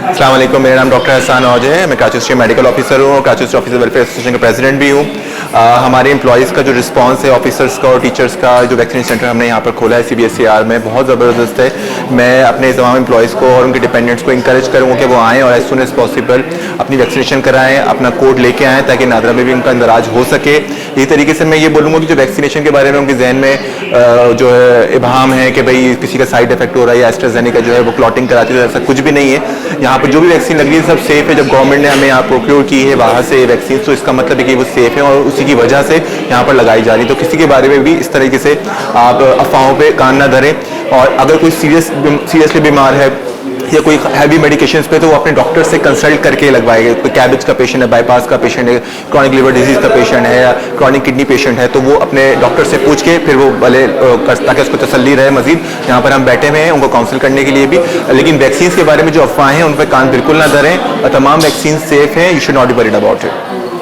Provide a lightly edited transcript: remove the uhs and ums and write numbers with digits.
अस्सलाम वालेकुम, मेरा नाम डॉक्टर हसन औज है। मैं कराची स्टेट मेडिकल ऑफिसर हूँ और Karachi state officer welfare association का प्रेसिडेंट भी हूँ। हमारे एम्प्लॉयज़ का जो रिस्पांस है, ऑफिसर्स का और टीचर्स का, जो वैक्सीनेशन सेंटर हमने यहाँ पर खोला है CBSER में, बहुत ज़बरदस्त है। मैं अपने तमाम एम्प्लॉयज़ को और उनके डिपेंडेंट्स को इंकरेज करूँगा कि वो आएँ और एज सुन एज़ पॉसिबल अपनी वैक्सीनेशन कराएँ, अपना कोड लेके आएँ ताकि नादरा में भी उनका इंदराज हो सके। इसी तरीके से मैं ये बोलूँगा कि जो वैक्सीनेशन के बारे में उनके जहन में जो है इबाम है कि भाई किसी का साइड इफेक्ट हो रहा है या एस्ट्राजेनेका जो है वो क्लॉटिंग कराती है, ऐसा कुछ भी नहीं है। यहाँ पर जो भी वैक्सीन लग रही है सब सेफ है। जब गवर्नमेंट ने हमें यहाँ प्रोक्योर की है बाहर से वैक्सीन, तो इसका मतलब है कि वो सेफ है और उसी की वजह से यहाँ पर लगाई जा रही है। तो किसी के बारे में भी इस तरीके से आप अफवाहों पे कान ना धरें। और अगर कोई सीरियसली बीमार है या कोई हैवी मेडिकेशंस पे, तो वो अपने डॉक्टर से कंसल्ट करके लगवाएगा। कोई कैबेज का पेशेंट है, बाईपास का पेशेंट है, क्रॉनिक लिवर डिजीज का पेशेंट है या क्रॉनिक किडनी पेशेंट है, तो वो अपने डॉक्टर से पूछ के फिर वो भले ताकि उसको तसल्ली रहे। मजीद यहाँ पर हम बैठे हुए हैं उनको काउंसिल करने के लिए भी। लेकिन वैक्सीन के बारे में जो अफवाहें हैं उन पर कान बिल्कुल ना धरें। तमाम वैक्सीन सेफ हैं, you should not be worried about it.